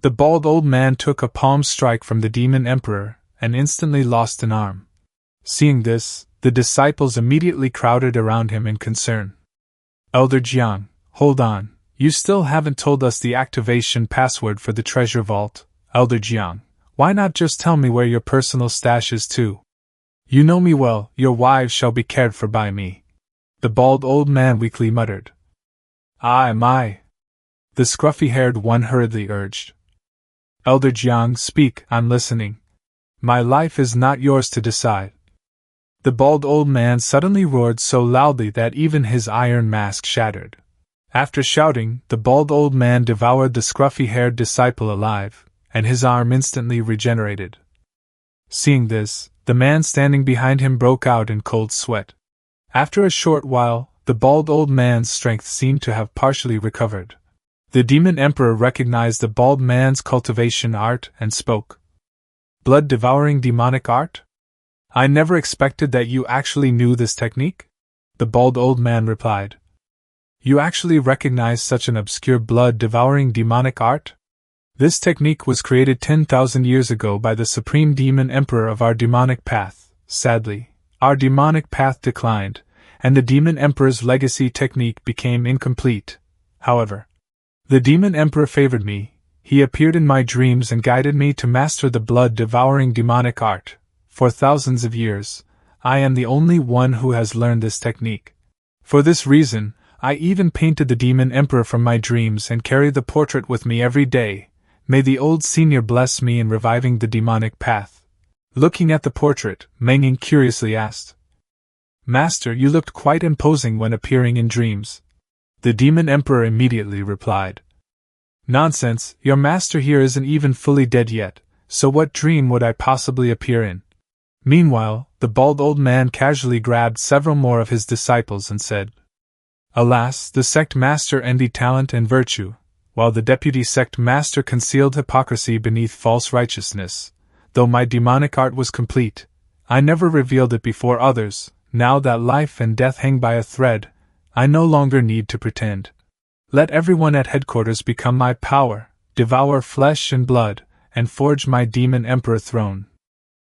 The bald old man took a palm strike from the demon emperor and instantly lost an arm. Seeing this, the disciples immediately crowded around him in concern. Elder Jang, hold on, you still haven't told us the activation password for the treasure vault. Elder Jang, why not just tell me where your personal stash is too? You know me well, your wives shall be cared for by me. The bald old man weakly muttered. My. The scruffy-haired one hurriedly urged. Elder Jiang, speak, I'm listening. My life is not yours to decide. The bald old man suddenly roared so loudly that even his iron mask shattered. After shouting, the bald old man devoured the scruffy-haired disciple alive, and his arm instantly regenerated. Seeing this, the man standing behind him broke out in cold sweat. After a short while, the bald old man's strength seemed to have partially recovered. The demon emperor recognized the bald man's cultivation art and spoke. Blood-devouring demonic art? I never expected that you actually knew this technique? The bald old man replied. You actually recognize such an obscure blood-devouring demonic art? This technique was created 10,000 years ago by the supreme demon emperor of our demonic path. Sadly, our demonic path declined, and the demon emperor's legacy technique became incomplete. However, the demon emperor favored me. He appeared in my dreams and guided me to master the blood-devouring demonic art. For thousands of years, I am the only one who has learned this technique. For this reason, I even painted the demon emperor from my dreams and carry the portrait with me every day. May the old senior bless me in reviving the demonic path. Looking at the portrait, Menging curiously asked. Master, you looked quite imposing when appearing in dreams. The demon emperor immediately replied. Nonsense, your master here isn't even fully dead yet, so what dream would I possibly appear in? Meanwhile, the bald old man casually grabbed several more of his disciples and said, Alas, the sect master envied talent and virtue, while the deputy sect master concealed hypocrisy beneath false righteousness. Though my demonic art was complete, I never revealed it before others. Now that life and death hang by a thread, I no longer need to pretend. Let everyone at headquarters become my power, devour flesh and blood, and forge my demon emperor throne.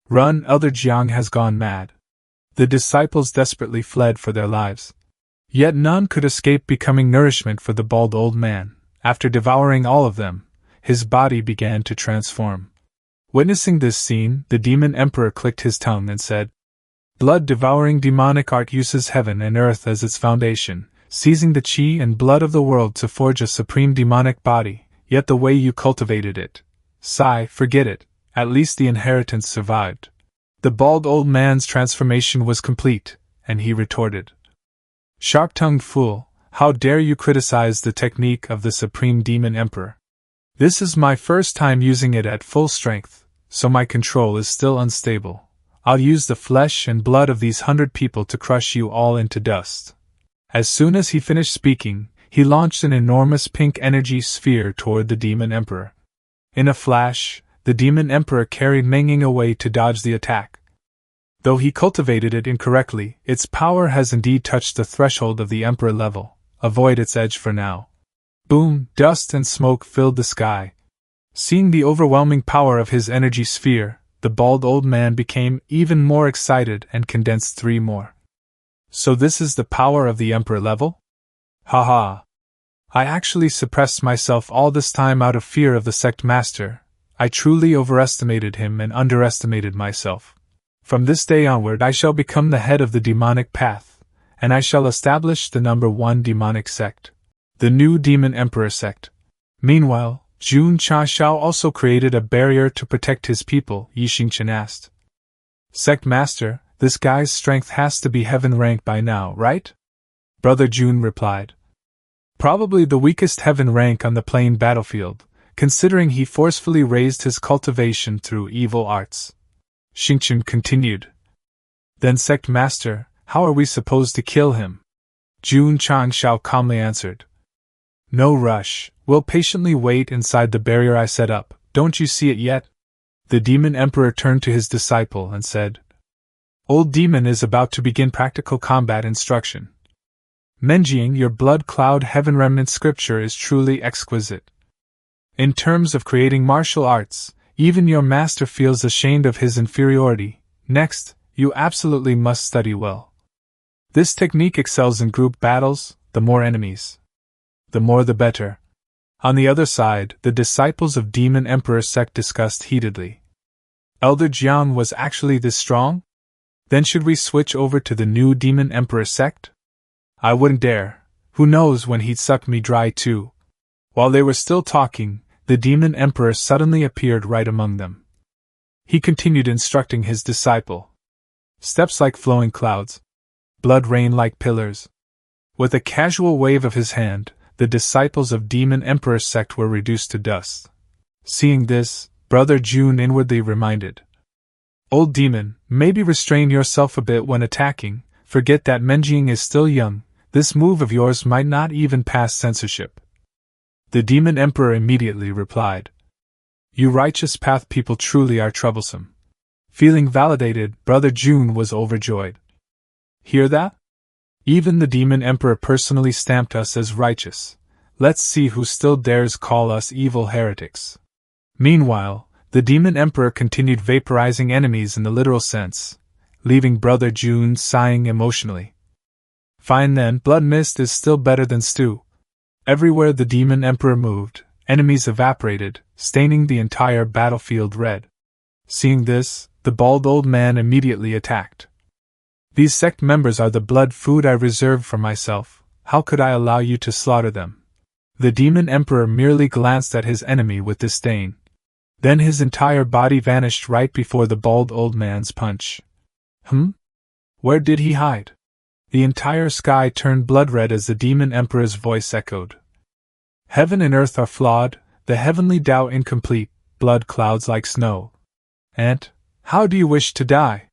Run, Elder Jiang has gone mad. The disciples desperately fled for their lives. Yet none could escape becoming nourishment for the bald old man. After devouring all of them, his body began to transform. Witnessing this scene, the demon emperor clicked his tongue and said, Blood-devouring demonic art uses heaven and earth as its foundation, seizing the chi and blood of the world to forge a supreme demonic body, yet the way you cultivated it. Sigh, forget it, at least the inheritance survived. The bald old man's transformation was complete, and he retorted. Sharp-tongued fool, how dare you criticize the technique of the supreme demon emperor? This is my first time using it at full strength, so my control is still unstable. I'll use the flesh and blood of these 100 people to crush you all into dust. As soon as he finished speaking, he launched an enormous pink energy sphere toward the demon emperor. In a flash, the demon emperor carried Menging away to dodge the attack. Though he cultivated it incorrectly, its power has indeed touched the threshold of the emperor level. Avoid its edge for now. Boom, dust and smoke filled the sky. Seeing the overwhelming power of his energy sphere, the bald old man became even more excited and condensed 3 more. So this is the power of the emperor level? Haha. I actually suppressed myself all this time out of fear of the sect master. I truly overestimated him and underestimated myself. From this day onward I shall become the head of the demonic path, and I shall establish the #1 demonic sect, the new demon emperor sect. Meanwhile, ChangXiao also created a barrier to protect his people, Yixingchen asked. Sect master, this guy's strength has to be heaven rank by now, right? Brother Jun replied. Probably the weakest heaven rank on the plain battlefield, considering he forcefully raised his cultivation through evil arts. Xingchen continued. Then sect master, how are we supposed to kill him? ChangXiao calmly answered. No rush, we'll patiently wait inside the barrier I set up, don't you see it yet? The demon emperor turned to his disciple and said. Old demon is about to begin practical combat instruction. Menjing, your blood cloud heaven remnant scripture is truly exquisite. In terms of creating martial arts, even your master feels ashamed of his inferiority. Next, you absolutely must study well. This technique excels in group battles. The more enemies, the more the better. On the other side, the disciples of Demon Emperor sect discussed heatedly. Elder Jang was actually this strong? Then should we switch over to the new Demon Emperor sect? I wouldn't dare. Who knows when he'd suck me dry too. While they were still talking, the Demon Emperor suddenly appeared right among them. He continued instructing his disciple. Steps like flowing clouds. Blood rain like pillars. With a casual wave of his hand, the disciples of Demon Emperor sect were reduced to dust. Seeing this, Brother Jun inwardly reminded. Old demon, maybe restrain yourself a bit when attacking. Forget that Menjing is still young. This move of yours might not even pass censorship. The Demon Emperor immediately replied. You righteous path people truly are troublesome. Feeling validated, Brother Jun was overjoyed. Hear that? Even the Demon Emperor personally stamped us as righteous. Let's see who still dares call us evil heretics. Meanwhile, the Demon Emperor continued vaporizing enemies in the literal sense, leaving Brother Jun sighing emotionally. Fine then, blood mist is still better than stew. Everywhere the Demon Emperor moved, enemies evaporated, staining the entire battlefield red. Seeing this, the bald old man immediately attacked. These sect members are the blood food I reserved for myself. How could I allow you to slaughter them? The Demon Emperor merely glanced at his enemy with disdain. Then his entire body vanished right before the bald old man's punch. Where did he hide? The entire sky turned blood red as the Demon Emperor's voice echoed. Heaven and earth are flawed, the heavenly Tao incomplete, blood clouds like snow. And, how do you wish to die?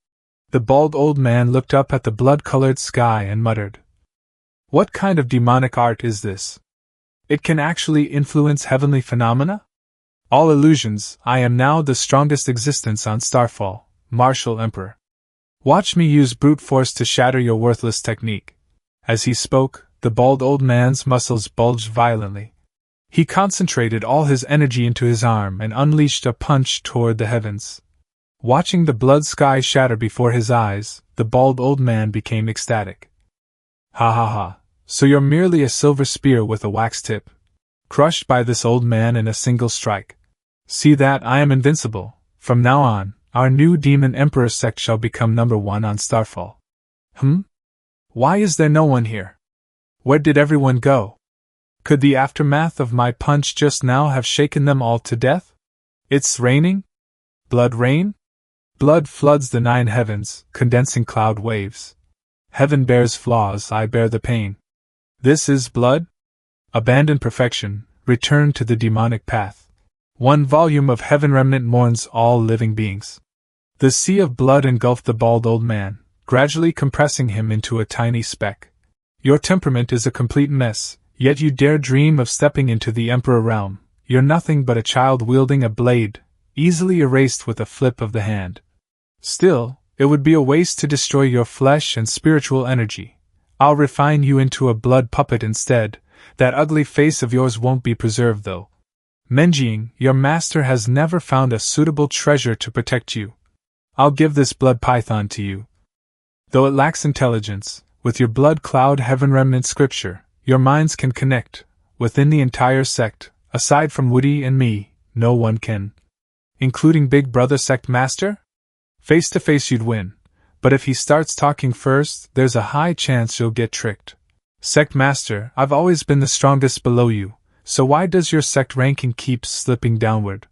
The bald old man looked up at the blood-colored sky and muttered. What kind of demonic art is this? It can actually influence heavenly phenomena? All illusions, I am now the strongest existence on Starfall, Martial Emperor. Watch me use brute force to shatter your worthless technique. As he spoke, the bald old man's muscles bulged violently. He concentrated all his energy into his arm and unleashed a punch toward the heavens. Watching the blood sky shatter before his eyes, the bald old man became ecstatic. Ha ha ha, so you're merely a silver spear with a wax tip. Crushed by this old man in a single strike. See that I am invincible. From now on, our new Demon Emperor sect shall become #1 on Starfall. Why is there no one here? Where did everyone go? Could the aftermath of my punch just now have shaken them all to death? It's raining? Blood rain? Blood floods the 9 heavens, condensing cloud waves. Heaven bears flaws, I bear the pain. This is blood? Abandon perfection, return to the demonic path. 1 volume of Heaven Remnant mourns all living beings. The sea of blood engulfed the bald old man, gradually compressing him into a tiny speck. Your temperament is a complete mess, yet you dare dream of stepping into the Emperor realm. You're nothing but a child wielding a blade, easily erased with a flip of the hand. Still, it would be a waste to destroy your flesh and spiritual energy. I'll refine you into a blood puppet instead. That ugly face of yours won't be preserved though. Menjing, your master has never found a suitable treasure to protect you. I'll give this blood python to you. Though it lacks intelligence, with your blood cloud heaven remnant scripture, your minds can connect. Within the entire sect, aside from Woody and me, no one can. Including Big Brother Sect Master? Face to face you'd win, but if he starts talking first, there's a high chance you'll get tricked. Sect Master, I've always been the strongest below you, so why does your sect ranking keep slipping downward?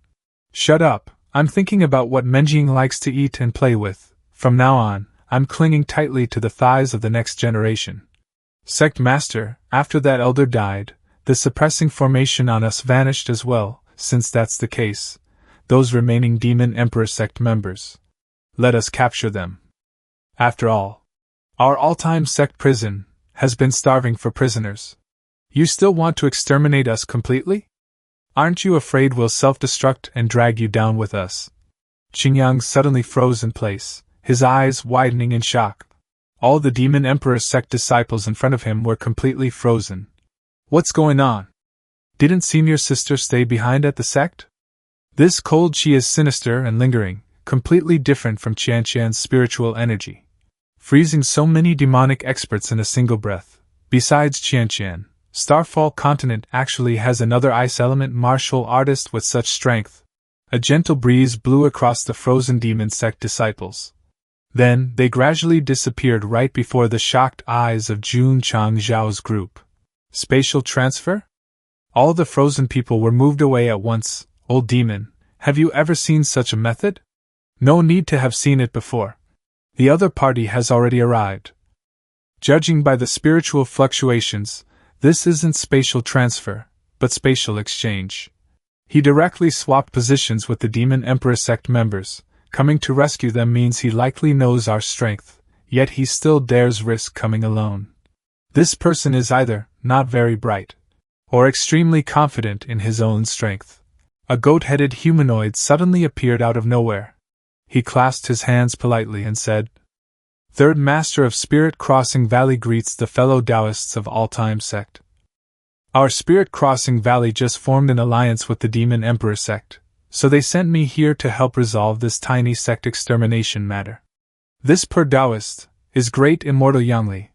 Shut up, I'm thinking about what Menjing likes to eat and play with. From now on, I'm clinging tightly to the thighs of the next generation. Sect Master, after that elder died, the suppressing formation on us vanished as well. Since that's the case, those remaining Demon Emperor sect members, let us capture them. After all, our all-time sect prison has been starving for prisoners. You still want to exterminate us completely? Aren't you afraid we'll self-destruct and drag you down with us? Qingyang suddenly froze in place, his eyes widening in shock. All the Demon Emperor sect disciples in front of him were completely frozen. What's going on? Didn't senior sister stay behind at the sect? This cold chi is sinister and lingering, completely different from ChangXiao's spiritual energy, freezing so many demonic experts in a single breath. Besides ChangXiao, Starfall Continent actually has another ice element martial artist with such strength. A gentle breeze blew across the frozen demon sect disciples. Then, they gradually disappeared right before the shocked eyes of ChangXiao's group. Spatial transfer? All the frozen people were moved away at once. Old demon, have you ever seen such a method? No need to have seen it before. The other party has already arrived. Judging by the spiritual fluctuations, this isn't spatial transfer, but spatial exchange. He directly swapped positions with the Demon Emperor sect members. Coming to rescue them means he likely knows our strength, yet he still dares risk coming alone. This person is either not very bright, or extremely confident in his own strength. A goat-headed humanoid suddenly appeared out of nowhere. He clasped his hands politely and said, "Third Master of Spirit Crossing Valley greets the fellow Taoists of all-time sect. Our Spirit Crossing Valley just formed an alliance with the Demon Emperor sect, so they sent me here to help resolve this tiny sect extermination matter. This poor Taoist is Great Immortal Yangli,